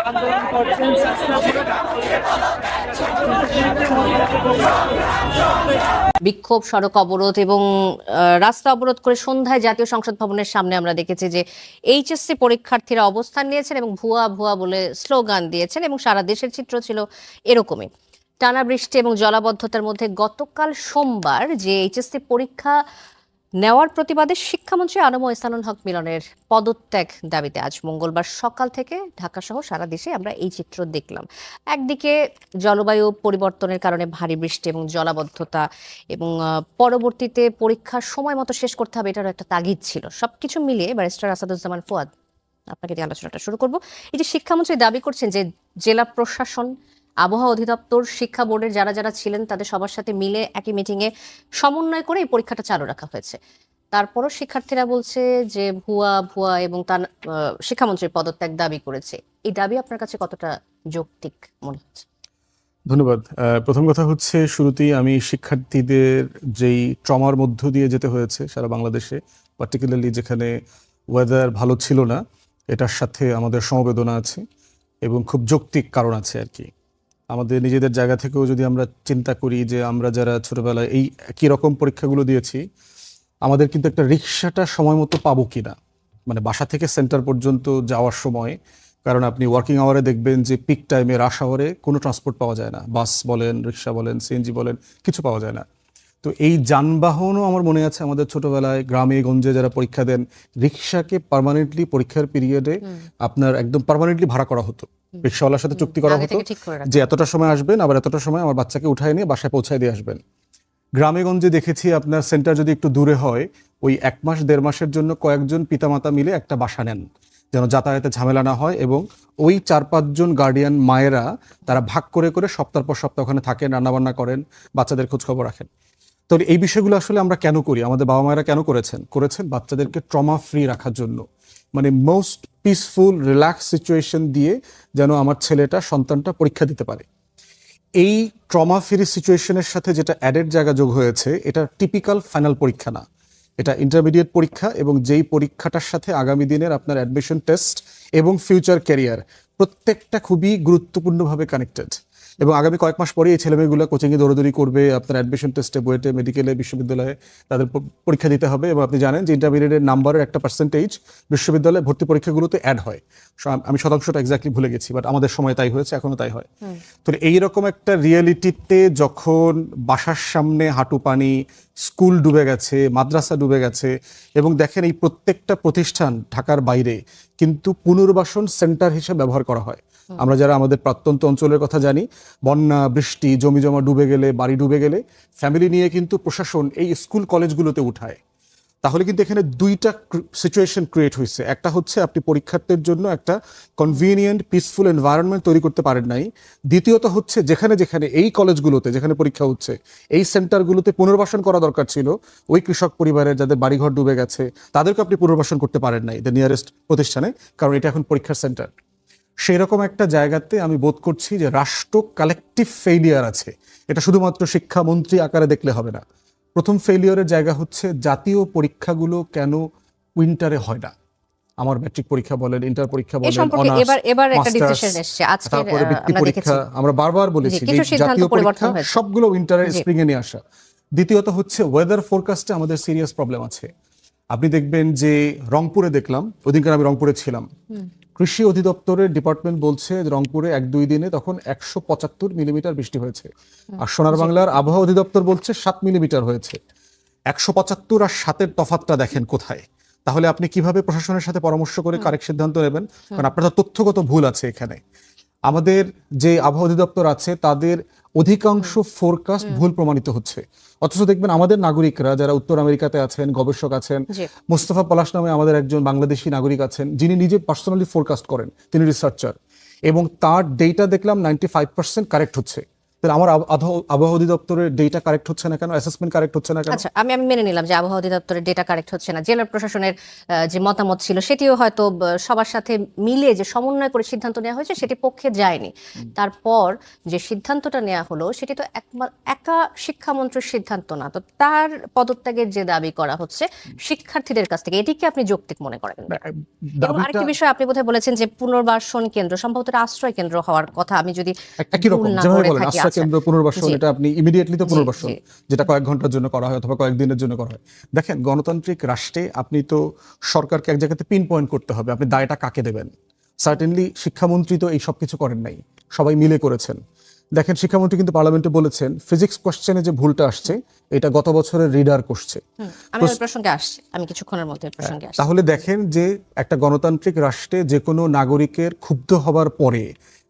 আন্দোলন করছেন বিক্ষোভ, সড়ক অবরোধ এবং রাস্তা অবরোধ করে সন্ধ্যায় জাতীয় সংসদ ভবনের সামনে আমরা দেখেছি যে এইচএসসি পরীক্ষার্থীরা অবস্থান নিয়েছেন এবং ভুয়া ভুয়া বলে স্লোগান দিয়েছেন এবং সারা দেশের চিত্র ছিল এরকমই। টানা বৃষ্টি এবং জলাবদ্ধতার মধ্যে গতকাল সোমবার যে এইচএসসি পরীক্ষা নেওয়ার প্রতিবাদে শিক্ষামন্ত্রী আনম এহসানুল হক মিলনের পদত্যাগ দাবিতে আজ মঙ্গলবার সকাল থেকে ঢাকা সহ সারা দেশে আমরা এই চিত্র দেখলাম। একদিকে জলবায়ু পরিবর্তনের কারণে ভারী বৃষ্টি এবং জলাবদ্ধতা এবং পরবর্তীতে পরীক্ষা সময় মতো শেষ করতে হবে, এটারও একটা তাগিদ ছিল। সবকিছু মিলিয়ে ব্যারিস্টার আসাদুজ্জামান ফুয়াদ, আপনাকে দিয়ে আলোচনাটা শুরু করব। এই যে শিক্ষামন্ত্রী দাবি করছেন যে জেলা প্রশাসন, আবহাওয়া অধিদপ্তর, শিক্ষা বোর্ডের যারা যারা ছিলেন তাদের সবার সাথে মিলে একই মিটিংয়ে সমন্বয় করে এই পরীক্ষাটা চালু রাখা হয়েছে। তারপরও শিক্ষার্থীরা বলছে যে ভুয়া ভুয়া এবং তার শিক্ষামন্ত্রীর পদত্যাগ দাবি করেছে। এই দাবি আপনার কাছে কতটা যৌক্তিক মনে হচ্ছে? ধন্যবাদ। প্রথম কথা হচ্ছে, শুরুতেই আমি শিক্ষার্থীদের যেই ট্রমার মধ্য দিয়ে যেতে হয়েছে সারা বাংলাদেশে, পার্টিকুলারলি যেখানে ওয়েদার ভালো ছিল না, এটার সাথে আমাদের সমবেদনা আছে এবং খুব যৌক্তিক কারণ আছে আর কি। আমাদের নিজেদের জায়গা থেকেও যদি আমরা চিন্তা করি যে আমরা যারা ছোটবেলায় এই একই রকম পরীক্ষাগুলো দিয়েছি, আমাদের কিন্তু একটা রিক্সাটা সময় মতো পাবো কিনা, মানে বাসা থেকে সেন্টার পর্যন্ত যাওয়ার সময়, কারণ আপনি ওয়ার্কিং আওয়ারে দেখবেন যে পিক টাইমে, রাশ আওয়ারে কোনো ট্রান্সপোর্ট পাওয়া যায় না, বাস বলেন, রিক্সা বলেন, সিএনজি বলেন, কিছু পাওয়া যায় না। তো এই যানবাহনও আমার মনে আছে আমাদের ছোটবেলায় গ্রামে গঞ্জে যারা পরীক্ষা দেন, রিক্সাকে পার্মানেন্টলি পরীক্ষার পিরিয়ডে আপনার একদম পার্মানেন্টলি ভাড়া করা হতো, রিক্সাওয়ালার সাথে চুক্তি করা হতো যে এতটা সময় আসবেন, আবার এতটা সময় আমার বাচ্চাকে উঠায় নিয়ে বাসায় পৌঁছায় দিয়ে আসবেন। গ্রামে গঞ্জে দেখেছি আপনার সেন্টার যদি একটু দূরে হয়, ওই 1 মাস 1.5 মাসের জন্য কয়েকজন পিতামাতা মিলে একটা বাসা নেন, যেন যাতায়াতে ঝামেলা না হয়, এবং ওই 4-5 জন গার্ডিয়ান মায়েরা তারা ভাগ করে করে সপ্তাহের পর সপ্তাহ ওখানে থাকেন, রান্নাবান্না করেন, বাচ্চাদের খোঁজখবর রাখেন। তো এই বিষয়গুলো আসলে আমরা কেন করি, আমাদের বাবা মায়েরা কেন করেছেন বাচ্চাদেরকে ট্রমা ফ্রি রাখার জন্য, মানে মোস্ট পিসফুল রিল্যাক্স সিচুয়েশন দিয়ে যেন আমার ছেলেটা, সন্তানটা পরীক্ষা দিতে পারে। এই ট্রমা ফ্রি সিচুয়েশনের সাথে যেটা অ্যাডেড জায়গা যোগ হয়েছে, এটা টিপিক্যাল ফাইনাল পরীক্ষা না, এটা ইন্টারমিডিয়েট পরীক্ষা, এবং যেই পরীক্ষাটার সাথে আগামী দিনের আপনার অ্যাডমিশন টেস্ট এবং ফিউচার ক্যারিয়ার প্রত্যেকটা খুবই গুরুত্বপূর্ণভাবে কানেক্টেড। এবং আগামী কয়েক মাস পরে এই ছেলেমেয়েগুলো কোচিংয়ে দৌড়দৌড়ি করবে, আপনার অ্যাডমিশন টেস্টে, বুয়েটে, মেডিকেলে, বিশ্ববিদ্যালয়ে তাদের পরীক্ষা দিতে হবে। এবং আপনি জানেন যে ইন্টারমিডিয়েটের নাম্বারের একটা পার্সেন্টেজ বিশ্ববিদ্যালয়ে ভর্তি পরীক্ষাগুলোতে অ্যাড হয়। আমি শতাংশটা এক্স্যাক্টলি ভুলে গেছি, বাট আমাদের সময় তাই হয়েছে, এখনো তাই হয়। তো এইরকম একটা রিয়েলিটিতে যখন বাসার সামনে হাঁটু পানি, স্কুল ডুবে গেছে, মাদ্রাসা ডুবে গেছে, এবং দেখেন এই প্রত্যেকটা প্রতিষ্ঠান ঢাকার বাইরে কিন্তু পুনর্বাসন সেন্টার হিসেবে ব্যবহার করা হয়। আমরা যারা আমাদের প্রত্যন্ত অঞ্চলের কথা জানি, বন্যা, বৃষ্টি, জমি জমা ডুবে গেলে, বাড়ি ডুবে গেলে ফ্যামিলি নিয়ে কিন্তু প্রশাসন এই স্কুল কলেজগুলোতে উঠায়। তাহলে কিন্তু এখানে দুইটা সিচুয়েশন ক্রিয়েট হয়েছে। একটা হচ্ছে আপনি পরীক্ষার্থীর জন্য একটা কনভিনিয়েন্ট পিসফুল এনভায়রনমেন্ট তৈরি করতে পারেন নাই। দ্বিতীয়ত হচ্ছে যেখানে যেখানে এই কলেজগুলোতে যেখানে পরীক্ষা হচ্ছে, এই সেন্টারগুলোতে পুনর্বাসন করা দরকার ছিল ওই কৃষক পরিবারের যাদের বাড়িঘর ডুবে গেছে, তাদেরকে আপনি পুনর্বাসন করতে পারেন নাই দ্য নিয়ারেস্ট প্রতিষ্ঠানে, কারণ এটা এখন পরীক্ষার সেন্টার। সেই রকম একটা জায়গাতে আমি বোধ করছি যে রাষ্ট্র কালেকটিভ ফেইলিয়ার আছে। এটা শুধুমাত্র শিক্ষামন্ত্রী আকারে দেখলে হবে না। প্রথম ফেইলিয়ারের জায়গা হচ্ছে জাতীয় পরীক্ষাগুলো কেন উইন্টারে হয় না। আমার ম্যাট্রিক পরীক্ষা বলেন, ইন্টার পরীক্ষা বলেন, এবার একটা ডিসিশন এসেছে আজকে, তারপরে বৃত্তি পরীক্ষা, আমরা বারবার বলেছি যে জাতীয় পরীক্ষা সবগুলো উইন্টারে, স্প্রিং এ নিয়ে আসা। দ্বিতীয়ত হচ্ছে ওয়েদার ফোরকাস্টে আমাদের সিরিয়াস প্রবলেম আছে। আপনি দেখবেন যে রংপুরে দেখলাম, ওদিনকার আমি রংপুরে ছিলাম, কৃষি অধিদপ্তরের ডিপার্টমেন্ট বলছে রংপুরে 1-2 দিনে তখন 175 মিলিমিটার বৃষ্টি হয়েছে, আর সোনার বাংলার আবহাওয়া অধিদপ্তর বলছে 7 মিলিমিটার হয়েছে। 175 আর 7-এর তফাৎটা দেখেন কোথায়। তাহলে আপনি কিভাবে প্রশাসনের সাথে পরামর্শ করে কারেক্ট সিদ্ধান্ত নেবেন? কারণ আপনার তথ্যগত ভুল আছে এখানে। আমাদের যে আবহাওয়া অধিদপ্তর আছে তাদের অধিকাংশ ফোরকাস্ট ভুল প্রমাণিত হচ্ছে, অথচ দেখবেন আমাদের নাগরিকরা যারা উত্তর আমেরিকাতে আছেন, গবেষক আছেন, মোস্তফা পলাশ নামে আমাদের একজন বাংলাদেশি নাগরিক আছেন যিনি নিজে পার্সোনালি ফোরকাস্ট করেন, তিনি রিসার্চার, এবং তার ডেটা দেখলাম 95% কারেক্ট হচ্ছে। তাহলে আমার আবহাওয়া অধিদপ্তরের ডেটা কারেক্ট হচ্ছে না কেন, অ্যাসেসমেন্ট কারেক্ট হচ্ছে না কেন? আচ্ছা, আমি আমি মেনে নিলাম যে আবহাওয়া অধিদপ্তরের ডেটা কারেক্ট হচ্ছে না, জেলা প্রশাসনের যে মতামত ছিল সেটিও হয়তো সবার সাথে মিলে যে সমন্বয় করে সিদ্ধান্ত নেওয়া হয়েছে সেটি পক্ষে যায়নি। তারপর যে সিদ্ধান্তটা নেওয়া হলো সেটি তো একা শিক্ষামন্ত্রীর সিদ্ধান্ত না, তো তার পদত্যাগের যে দাবি করা হচ্ছে শিক্ষার্থীদের কাছ থেকে, এটিকে আপনি যৌক্তিক মনে করেন? এবং আরেকটি বিষয় আপনি বোধহয় বলেছেন যে পুনর্বাসন কেন্দ্র সম্ভবত এটা আশ্রয় কেন্দ্র হওয়ার কথা, আমি যদি একই রকম ভুল না যেভাবে করে বলেন থাকি। আশ্রয় আচ্ছা, কেন্দ্র পুনর্বাসন, জি, এটা আপনি ইমিডিয়েটলি তো জি, পুনর্বাসন, জি। যেটা কয়েক ঘন্টার জন্য করা হয় অথবা কয়েকদিনের জন্য করা হয়। দেখেন, গণতান্ত্রিক রাষ্ট্রে আপনি তো সরকারকে এক জায়গাতে পিন পয়েন্ট করতে হবে, আপনি দায়টা কাকে দেবেন। সার্টেনলি শিক্ষামন্ত্রী তো এই সব কিছু করেন নাই, সবাই মিলে করেছেন। দেখেন, শিক্ষামন্ত্রী কিন্তু পার্লামেন্টে বলেছেন ফিজিক্স কোশ্চেনে যে ভুলটা আসছে এটা গত বছরের রিডার করছে। আমি ওই প্রসঙ্গে আসছি, আমি কিছুক্ষণের মধ্যে ওই প্রসঙ্গে আসছি। তাহলে দেখেন যে একটা গণতান্ত্রিক রাষ্ট্রে যে কোনো নাগরিকের ক্ষুব্ধ হবার পরে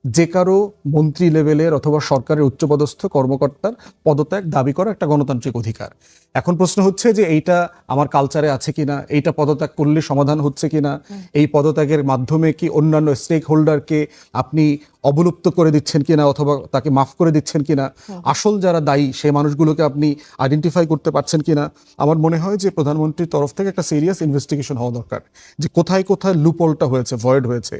যে কারো মন্ত্রী লেভেলের অথবা সরকারের উচ্চপদস্থ কর্মকর্তার পদত্যাগ দাবি করা একটা গণতান্ত্রিক অধিকার। এখন প্রশ্ন হচ্ছে যে এইটা আমার কালচারে আছে কিনা, এইটা পদত্যাগ করলে সমাধান হচ্ছে কিনা, এই পদত্যাগের মাধ্যমে কি অন্যান্য স্টেক হোল্ডারকে আপনি অবলুপ্ত করে দিচ্ছেন কিনা অথবা তাকে মাফ করে দিচ্ছেন কিনা, আসল যারা দায়ী সেই মানুষগুলোকে আপনি আইডেন্টিফাই করতে পারছেন কিনা। আমার মনে হয় যে প্রধানমন্ত্রীর তরফ থেকে একটা সিরিয়াস ইনভেস্টিগেশন হওয়া দরকার, যে কোথায় কোথায় লুপহোলটা হয়েছে, ভয়েড হয়েছে।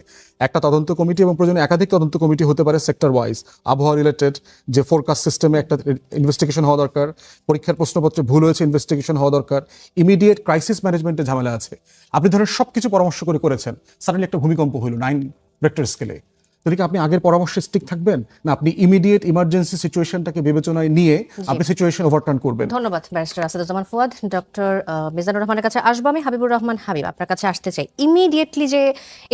একটা তদন্ত কমিটি এবং প্রয়োজনে একাধিক তদন্ত কমিটি হতে পারে সেক্টর ওয়াইজ, আবহাওয়া রিলেটেড যে ফোরকাস্ট সিস্টেমে একটা ইনভেস্টিগেশন হওয়া দরকার, পরীক্ষার প্রশ্নপত্রে ভুল হয়েছে ইনভেস্টিগেশন হওয়া দরকার, ইমিডিয়েট ক্রাইসিস ম্যানেজমেন্টে ঝামেলা আছে। আপনি ধরেন সবকিছু পরামর্শ করে করেছেন, সাডেনলি একটা ভূমিকম্প হলো 9 রেক্টর স্কেলে, তাহলে কি আপনি আগের পরামর্শে স্টিক থাকবেন, না আপনি ইমিডিয়েট ইমার্জেন্সি সিচুয়েশনটাকে বিবেচনায় নিয়ে আপনি সিচুয়েশন ওভারটার্ন করবেন? ধন্যবাদ ব্যারিস্টার আসাদুজ্জামান ফুয়াদ। ডক্টর মিজানুর রহমানের কাছে আসবো আমি। হাবিবুর রহমান হাবিব, আপনার কাছে আসতে চাই। ইমিডিয়েটলি যে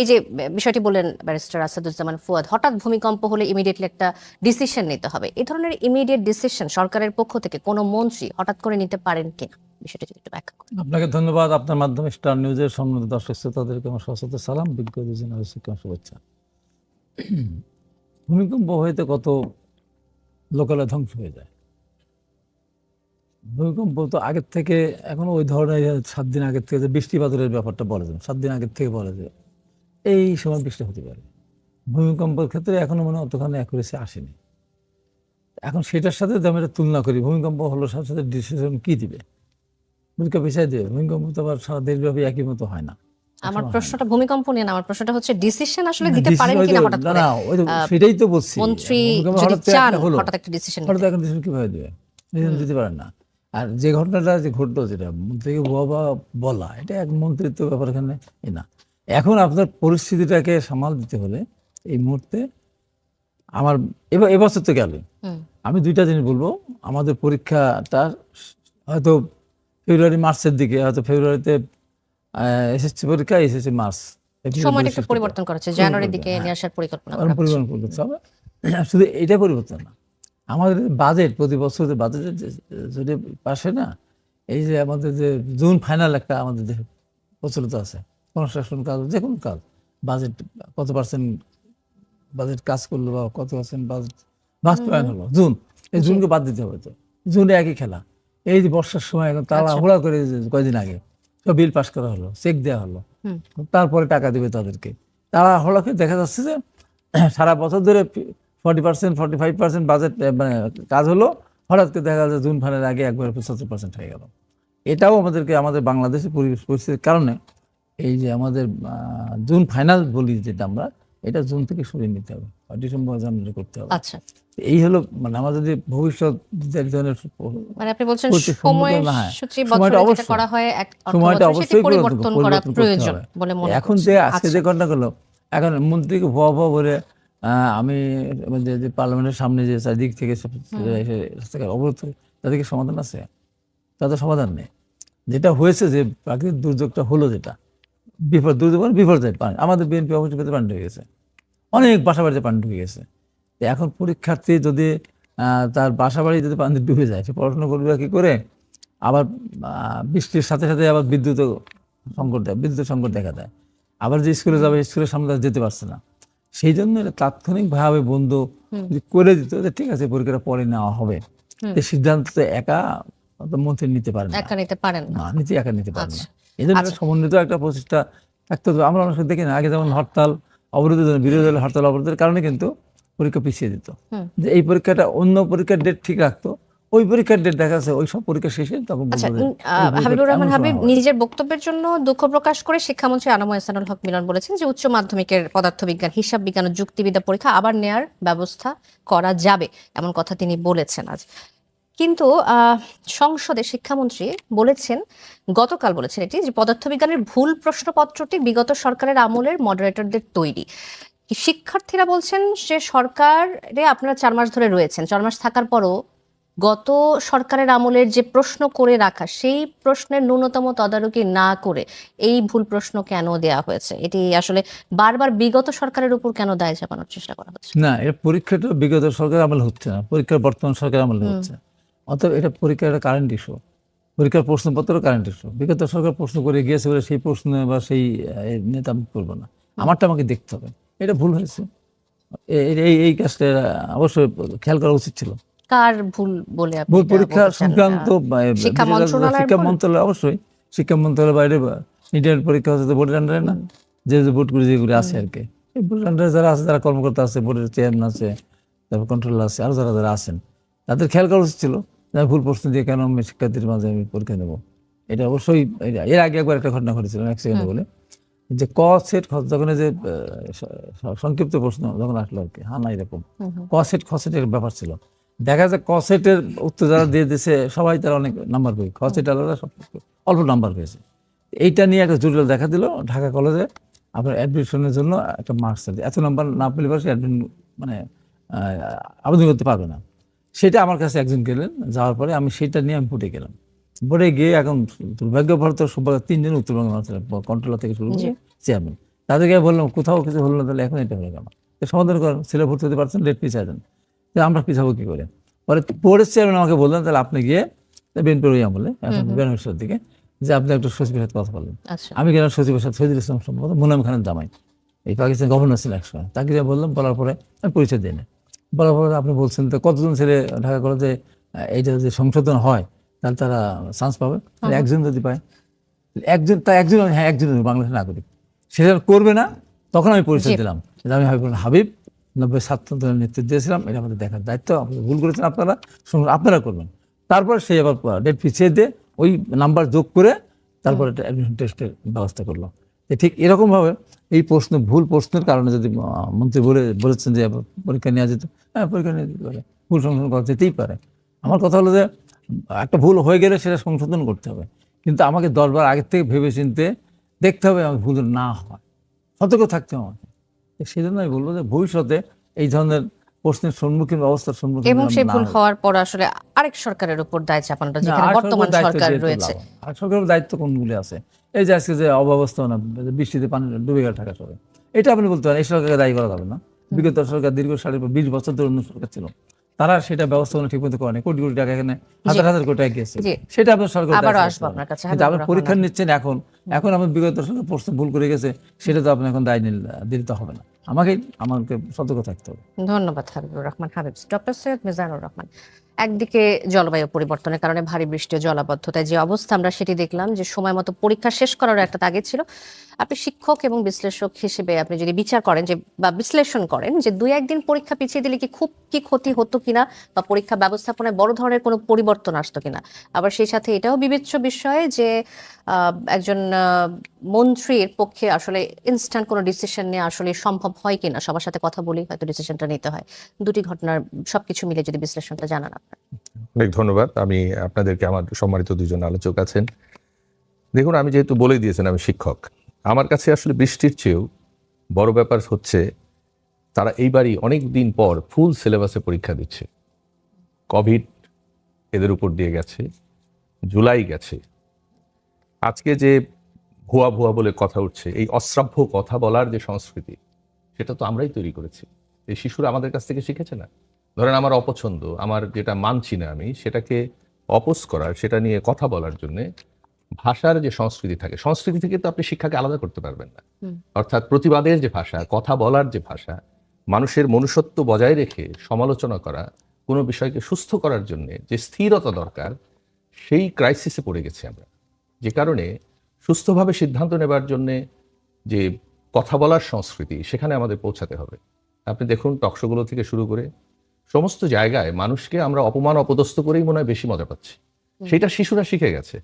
এই যে বিষয়টি বললেন ব্যারিস্টার আসাদুজ্জামান ফুয়াদ, হঠাৎ ভূমিকম্প হলে ইমিডিয়েটলি একটা ডিসিশন নিতে হবে, এই ধরনের ইমিডিয়েট ডিসিশন সরকারের পক্ষ থেকে কোনো মন্ত্রী হঠাৎ করে নিতে পারেন কিনা, বিষয়টি যদি একটু ব্যাখ্যা করেন। আপনাকে ধন্যবাদ। আপনার মাধ্যমে স্টার নিউজের সম্মানিত দর্শক শ্রোতাদেরকে আমার সশস্ত্র সালাম, বিজ্ঞ শুভেচ্ছা। ভূমিকম্প হইতে কত লোকালয় ধ্বংস হয়ে যায়। ভূমিকম্প তো আগের থেকে এখন ওই ধরনের 7 দিন আগের থেকে যে বৃষ্টিপাতের ব্যাপারটা বলা যায়, 7 দিন আগের থেকে বলা যায় এই সময় বৃষ্টি হতে পারে। ভূমিকম্পের ক্ষেত্রে এখনো মনে হয় অতখানি অ্যাকুরেসি আসেনি। এখন সেটার সাথে যদি আমরা তুলনা করি, ভূমিকম্প হলো সাথে সাথে ডিসিশন কি দিবে, ভূমিকম্প পিছিয়ে দেবে। ভূমিকম্প তো আবার সারা দেশব্যাপী একই মতো হয় না। আমার প্রশ্নটা ভূমিকম্প নিয়ে না, আমার প্রশ্নটা হচ্ছে ডিসিশন আসলে দিতে পারেন কিনা হঠাৎ করে। না, সেটাই তো বলছি, মন্ত্রী ভূমিকম্প যদি হঠাৎ চান হলো, হঠাৎ একটা ডিসিশন হঠাৎ এখন ডিসিশন কিভাবে দেবে, ডিসিশন দিতে পারেন না। আর যে ঘটনাটা যে ঘটলো, যেটা মন্ত্রীকে বাবা বলা, এটা এক মন্ত্রিত্ব ব্যাপার এখানে না। এখন আপনার পরিস্থিতিটাকে সামাল দিতে হলে এই মুহূর্তে আমার এবছর তো গেল, আমি 2টা জিনিস বলবো। আমাদের পরীক্ষাটা হয়তো ফেব্রুয়ারি মার্চের দিকে, হয়তো ফেব্রুয়ারিতে এসএসসি পরীক্ষা, এসএসসি মার্চ, সময়টা একটু পরিবর্তন করেছে, জানুয়ারির দিকে নিয়ে আসার পরিকল্পনা করা হচ্ছে। পরিবর্তন করতে হবে। শুধু এটা পরিবর্তন না, আমাদের বাজেট প্রতি বছর যে বাজেটের যদি পাশে না, এই যে আমাদের যে জুন ফাইনাল একটা আমাদের দেশে প্রচলিত আছে, কনস্ট্রাকশন কাজ, যে কোনো কাজ, বাজেট কত পার্সেন্ট বাজেট কাজ করলো বা কত পার্সেন্ট বাজেট বাস্তবায়ন হলো, জুন, এই জুনকে বাদ দিতে হবে। তো জুনে একই খেলা। এই যে বর্ষার সময় এখন তাড়াহুড়া করে কয়দিন আগে সব বিল পাস করা হলো, চেক দেওয়া হলো, তারপরে টাকা দেবে তাদেরকে। তাড়াহুড়াকে দেখা যাচ্ছে যে সারা বছর ধরে 40% 45% বাজেট মানে কাজ হলো, হঠাৎ করে দেখা যাচ্ছে জুন ফাইনালের আগে একবারে 75% হয়ে গেল। এটাও আমাদেরকে আমাদের বাংলাদেশের পরিস্থিতির কারণে এই যে আমাদের জুন ফাইনাল বলি যেটা আমরা, এটা জুন থেকে সরিয়ে নিতে হবে, ডিসেম্বর জানুয়ারি করতে হবে। আচ্ছা, এই হলো মানে আমাদের যে ভবিষ্যৎ ধরনের, মানে আপনি বলছেন সময়সূচি বছরে যেটা করা হয় এক সময়টা অবশ্যই পরিবর্তন করা প্রয়োজন বলে মনে এখন যে আজকে যে ঘটনা করলো, এখন মন্ত্রীকে ভুয়া বলে আমি যে পার্লামেন্টের সামনে যে চারিদিক থেকে অবরোধ, তাদেরকে সমাধান আছে? তাদের সমাধান নেই। যেটা হয়েছে যে প্রাকৃতিক দুর্যোগটা হলো, যেটা বিপর্যয় পানি, আমাদের বিএনপি অবশ্যই পেতে পানি ঢুকে গেছে, অনেক বাসা বাড়িতে পানি ঢুকে গেছে। এখন পরীক্ষার্থী যদি তার বাসা বাড়ি যদি পানি ডুবে যায়, সে পড়াশোনা করবে কি করে? আবার বৃষ্টির সাথে সাথে আবার বিদ্যুৎ সংকট দেখা দেয়। আবার যে স্কুলে যাবে, স্কুলের সামনে যেতে পারছে না। সেই জন্য তাৎক্ষণিকভাবে বন্ধ করে দিত যে ঠিক আছে পরীক্ষাটা পরে নেওয়া হবে, সিদ্ধান্ত একা মন্ত্রী নিতে পারেন না, একা নিতে পারেন না। এই জন্য সমন্বিত একটা প্রচেষ্টা থাকতে হবে। আমরা অনেক দেখি না, আগে যেমন হরতাল অবরোধের জন্য, বিরোধী দলের হরতাল অবরোধের কারণে কিন্তু পরীক্ষা পিছিয়ে দিত, হুম। যে এই পরীক্ষাটা অন্য পরীক্ষার ডেট ঠিক রাখতো, ওই পরীক্ষার ডেট দেখা যাচ্ছে ওই সব পরীক্ষা শেষে তখন আচ্ছা, বলতো যে এই পরীক্ষাটা হাবিবুর রহমান এমন হাবিব সময় হয়। নিজের বক্তব্যের জন্য দুঃখ প্রকাশ করে শিক্ষামন্ত্রী আনাম এহসানুল হক মিলন বলেছেন যে উচ্চ মাধ্যমিকের পদার্থবিজ্ঞান, হিসাব বিজ্ঞান ও যুক্তিবিদ্যা পরীক্ষা আবার নেয়ার ব্যবস্থা করা যাবে, এমন কথা তিনি বলেছেন আজ। কিন্তু সংসদে শিক্ষামন্ত্রী বলেছেন, গতকাল বলেছেন এটি, যে পদার্থবিজ্ঞানের ভুল প্রশ্নপত্রটি বিগত সরকারের আমলের মডারেটরদের তৈরি। শিক্ষার্থীরা বলছেন যে সরকারে আপনারা 4 মাস ধরে রয়েছেন, 4 মাস থাকার পরও গত সরকারের আমলের যে প্রশ্ন করে রাখা, সেই প্রশ্নের ন্যূনতম তদারকি না করে এই ভুল প্রশ্ন কেন দেয়া হয়েছে? এটি আসলে বারবার বিগত সরকারের উপর কেন দায় চাপানোর চেষ্টা করা হচ্ছে? না, এটা পরীক্ষাটা বিগত সরকার আমলে হচ্ছে না, পরীক্ষার বর্তমান সরকার আমলে হচ্ছে। অতএব এটা পরীক্ষার একটা কারেন্ট ইস্যু, পরীক্ষার প্রশ্নপত্র কারেন্ট ইস্যু। বিগত সরকার প্রশ্ন করে গিয়েছে বলে সেই প্রশ্ন বা সেই নেতা আমি করবো না, আমারটা আমাকে দেখতে হবে। এটা ভুল হয়েছে, এই কাজটা অবশ্যই খেয়াল করা উচিত ছিল। কার ভুল বলে আপনি ভুল এটা পরীক্ষা বলতে চান? সংক্রান্ত শিক্ষা মন্ত্রণালয়ের শিক্ষা ভুল? মন্ত্রণালয়, অবশ্যই শিক্ষা মন্ত্রণালয়ের বাইরে ইন্টারনেট পরীক্ষা হচ্ছে তো বোর্ডের আন্ডারে না, যে বোর্ডগুলি যেগুলি আছে আর কি, এই বোর্ডের আন্ডারে যারা আছে, যারা কর্মকর্তা আছে, বোর্ডের চেয়ারম্যান আছে, তারপর কন্ট্রোলার আছে, আরো যারা যারা আছেন, তাদের খেয়াল করা উচিত ছিল যে ভুল প্রশ্ন দিয়ে কেন আমি শিক্ষার্থীর মাঝে আমি পরীক্ষা নেব। এটা অবশ্যই এর আগে একবার একটা ঘটনা ঘটেছিল, এক সেকেন্ডে বলে, যে ক সেট যখন যে সংক্ষিপ্ত প্রশ্ন যখন আসলো আর কি, হ্যাঁ না এরকম ক সেট খ সেটের ব্যাপার ছিল, দেখা যায় ক সেটের উত্তর যারা দিয়ে দিয়েছে সবাই তারা অনেক নাম্বার পেয়ে, খ সেট আলাদা সব অল্প নাম্বার পেয়েছে। এইটা নিয়ে একটা জটিল দেখা দিল ঢাকা কলেজে, আপনার অ্যাডমিশনের জন্য একটা মার্কস এত নাম্বার না পেলে সে অ্যাডমিশন মানে আবেদন করতে পারবে না। সেটা আমার কাছে একজন গেলেন, যাওয়ার পরে আমি সেটা নিয়ে আমি বোর্ডে গেলাম। বোর্ডে গিয়ে এখন দুর্ভাগ্যবশত সৌভাগ্য 3 জন উত্তরবঙ্গ কন্ট্রোলার থেকে শুরু করে চেয়ারম্যান, তাদেরকে বললাম কোথাও কিছু হলো না, তাহলে এখন এটা হলো কেন, সমাধান করেন, ছেলে ভর্তি হতে পারছেন, ডেট পিছিয়ে দেন, আমরা পিছাবো কি করে। পরে বোর্ডের চেয়ারম্যান আমাকে বললেন, তাহলে আপনি গিয়ে বিএনপির ওই আমলে এখন বিএনপির দিকে যে আপনি একটা সচিবের সাথে কথা বললেন। আচ্ছা, আমি গেলাম সচিবের সাথে, শহীদুল ইসলাম সম্ভবত মুনাম খানের জামাই, এই পাকিস্তান গভর্নর ছিল একসময়, তাকে যা বললাম, বলার পরে আমি পরিচয় দিই না, বলার পরে আপনি বলছেন তো কতজন ছেলে ঢাকা কলেজে এইটা যদি সংশোধন হয় তাহলে তারা চান্স পাবে, একজন যদি পায়, একজন, তা একজন, হ্যাঁ একজন বাংলাদেশের নাগরিক, সেটা করবে না, তখন আমি পরিচয় দিলাম যে আমি হাবিব 90 ছাত্র নেতৃত্ব দিয়েছিলাম, এটা আমাদের দেখার দায়িত্ব, আপনারা ভুল করেছেন, আপনারা করবেন। তারপর সে আবার ডেট পিছিয়ে দিয়ে ওই নাম্বার যোগ করে তারপর একটা অ্যাডমিশন টেস্টের ব্যবস্থা করলো। ঠিক এরকমভাবে এই প্রশ্ন, ভুল প্রশ্নের কারণে যদি মন্ত্রী বলেছেন যে পরীক্ষা নেওয়া যেত, হ্যাঁ পরীক্ষা নিয়ে যেতে পারে, ভুল সংশোধন করা যেতেই পারে। আমার কথা হলো যে একটা ভুল হয়ে গেলে সেটা সংশোধন করতে হবে, কিন্তু আমাকে 10 বার আগের থেকে ভেবে চিনতে দেখতে হবে আমার ভুল না হয়, সতর্ক থাকতে হবে আমাকে। সেই জন্য আমি বলবো যে ভবিষ্যতে এই ধরনের প্রশ্নের সম্মুখীন, অবস্থার সম্মুখীন এবং সেই না ভুল হই। হওয়ার পর আসলে আরেক সরকারের উপর দায় চাপানোটা, না, যেখানে আর বর্তমান সরকারের দায়িত্ব সরকার যেহেতু রয়েছে। লাভ। আর সরকারের দায়িত্ব কোনগুলি আছে, এই যে আজকে যে অব্যবস্থাপনা, বৃষ্টিতে পানি ডুবে গেল ঢাকা শহরে, এটা আপনি বলতে পারেন এই সরকারকে দায়ী করা যাবে না। বিগত সরকার দীর্ঘ 20 বছর ধরে অন্য সরকার ছিল, তারা সেটা ব্যবস্থাপনা ঠিক মতো করেনি, কোটি কোটি টাকা এখানে হাজার হাজার কোটি টাকা গেছে, জি। সেটা আপনার সরকার আবারও দায়ী আসবো করতে আপনার হবে। কাছে, কিন্তু আপনি হাবিবুর পরীক্ষা রহমান। নিচ্ছেন এখন আমার বিগত সরকার প্রশ্ন ভুল করে গেছে, সেটা তো আপনি এখন দায় দিতে হবে না, আমাকে সতর্ক থাকতে হবে। ধন্যবাদ হাবিবুর রহমান হাবিব। ডক্টর সৈয়দ মিজানুর রহমান, একদিকে জলবায়ু পরিবর্তনের কারণে ভারী বৃষ্টি ও জলাবদ্ধতায় যে অবস্থা, আমরা সেটি দেখলাম, যে সময় মতো পরীক্ষা শেষ করার একটা তাগিদ ছিল। আপনি শিক্ষক এবং বিশ্লেষক হিসেবে আপনি যদি বিচার করেন যে, বা বিশ্লেষণ করেন যে 2-1 দিন পরীক্ষা পিছিয়ে দিলে কি ক্ষতি হতো কিনা, বা পরীক্ষা ব্যবস্থাপনায় বড় ধরনের কোনো পরিবর্তন আসতো কিনা। আবার সেই সাথে এটাও বিবেচ্য বিষয় যে একজন মন্ত্রীর পক্ষে আসলে ইনস্ট্যান্ট কোনো ডিসিশন নেওয়া আসলে সম্ভব হয় কিনা, সবার সাথে কথা বলেই হয়তো ডিসিশনটা নিতে হয়। দুটি ঘটনার সবকিছু মিলে যদি বিশ্লেষণটা জানান আপনার। অনেক ধন্যবাদ। আমি আপনাদেরকে, আমার সম্মানিত দুজন আলোচক আছেন, দেখুন আমি যেহেতু বলে দিয়েছেন আমি শিক্ষক, আমার কাছে আসলে বৃষ্টির চেয়েও বড় ব্যাপার হচ্ছে তারা এইবারই অনেক দিন পর ফুল সিলেবাসে পরীক্ষা দিচ্ছে। কোভিড এদের উপর দিয়ে গেছে, জুলাই গেছে, আজকে যে ভুয়া ভুয়া বলে কথা উঠছে, এই অশ্রাব্য কথা বলার যে সংস্কৃতি, সেটা তো আমরাই তৈরি করেছি। এই শিশুরা আমাদের কাছ থেকে শিখেছে না। ধরেন আমার অপছন্দ, আমার যেটা মানছি না আমি, সেটাকে অপোজ করার, সেটা নিয়ে কথা বলার জন্যে ভাষার যে সংস্কৃতি থাকে, সংস্কৃতি থেকে তো আপনি শিক্ষাকে আলাদা করতে পারবেন না। অর্থাৎ প্রতিবাদের যে ভাষা, কথা বলার যে ভাষা, মানুষের মনুষ্যত্ব বজায় রেখে সমালোচনা করা, কোনো বিষয়কে সুস্থ করার জন্য যে স্থিরতা দরকার, সেই ক্রাইসিসে পড়ে গেছি আমরা। যে কারণে সুস্থভাবে সিদ্ধান্ত নেবার জন্যে যে কথা বলার সংস্কৃতি, সেখানে আমাদের পৌঁছাতে হবে। আপনি দেখুন টকশোগুলো থেকে শুরু করে সমস্ত জায়গায় মানুষকে আমরা অপমান অপদস্থ করেই মনে হয় বেশি মজা পাচ্ছি। সেটা শিশুরা শিখে গেছে,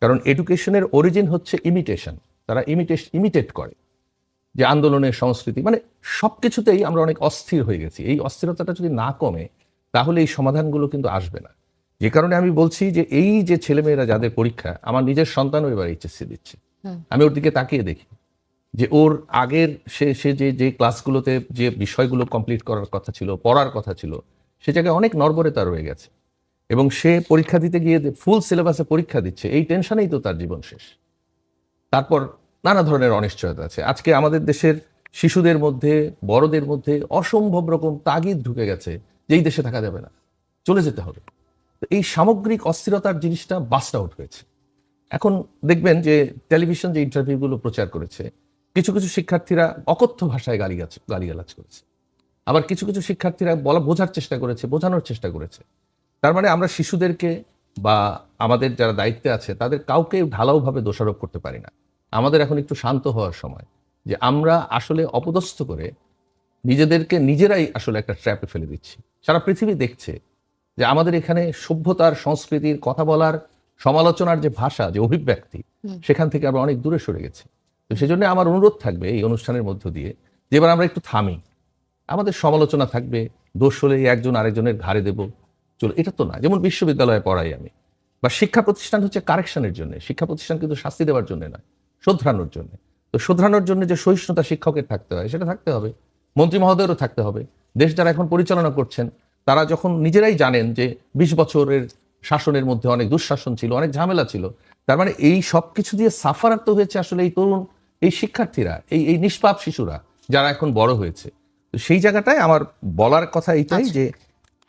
কারণ এডুকেশনের অরিজিন হচ্ছে ইমিটেশন। তারা ইমিটেট করে, যে আন্দোলনের সংস্কৃতি, মানে সবকিছুতেই আমরা অনেক অস্থির হয়ে গেছি। এই অস্থিরতাটা যদি না কমে তাহলে এই সমাধানগুলো কিন্তু আসবে না। যে কারণে আমি বলছি যে এই যে ছেলেমেয়েরা যাদের পরীক্ষা, আমার নিজের সন্তানও এবার এইচএসসি দিচ্ছে, আমি ওর দিকে তাকিয়ে দেখি যে ওর আগের সে যে ক্লাসগুলোতে যে বিষয়গুলো কমপ্লিট করার কথা ছিল, পড়ার কথা ছিল, সে জায়গায় অনেক নড়বড়ে রয়ে গেছে, এবং সে পরীক্ষা দিতে গিয়ে ফুল সিলেবাসে পরীক্ষা দিচ্ছে, এই টেনশনেই তো তার জীবন শেষ। তারপর নানা ধরনের অনিশ্চয়তা আছে। আজকে আমাদের দেশের শিশুদের মধ্যে, বড়দের মধ্যে অসম্ভব রকম তাগিদ ঢুকে গেছে যে এই দেশে থাকা যাবে না, চলে যেতে হবে। তো এই সামগ্রিক অস্থিরতার জিনিসটা বাস্ট আউট হয়েছে। এখন দেখবেন যে টেলিভিশন যে ইন্টারভিউগুলো প্রচার করেছে, কিছু কিছু শিক্ষার্থীরা অকথ্য ভাষায় গালিগালাজ করেছে, আবার কিছু কিছু শিক্ষার্থীরা বোঝার চেষ্টা করেছে, বোঝানোর চেষ্টা করেছে। তার মানে আমরা শিশুদেরকে বা আমাদের যারা দায়িত্বে আছে তাদের কাউকে ঢালাওভাবে দোষারোপ করতে পারি না। আমাদের এখন একটু শান্ত হওয়ার সময়, যে আমরা আসলে অপদস্থ করে নিজেদেরকে নিজেরাই আসলে একটা ট্র্যাপে ফেলে দিচ্ছি। সারা পৃথিবী দেখছে যে আমাদের এখানে সভ্যতার, সংস্কৃতির, কথা বলার, সমালোচনার যে ভাষা, যে অভিব্যক্তি, সেখান থেকে আমরা অনেক দূরে সরে গেছি। তো সেজন্য আমার অনুরোধ থাকবে এই অনুষ্ঠানের মধ্য দিয়ে যে এবার আমরা একটু থামি। আমাদের সমালোচনা থাকবে, দোষ হলে একজন আরেকজনের ঘাড়ে দেব, চলো, এটা তো না। যেমন বিশ্ববিদ্যালয়ে পড়াই আমি, বা শিক্ষা প্রতিষ্ঠান হচ্ছে কারেকশনের জন্য। শিক্ষা প্রতিষ্ঠান কিন্তু শাস্তি দেওয়ার জন্য নয়, শোধরানোর জন্য। তো শোধরানোর জন্য যে সহিষ্ণুতা শিক্ষকের থাকতে হয়, সেটা থাকতে হবে, মন্ত্রী মহোদয়েরও থাকতে হবে। দেশ যারা এখন পরিচালনা করছেন তারা যখন নিজেরাই জানেন যে 20 বছরের শাসনের মধ্যে অনেক দুঃশাসন ছিল, অনেক ঝামেলা ছিল, তার মানে এই সব কিছু দিয়ে সাফারার হয়েছে আসলে এই তরুণ, এই শিক্ষার্থীরা, এই নিষ্পাপ শিশুরা যারা এখন বড় হয়েছে। তো সেই জায়গাটায় আমার বলার কথা এইটাই যে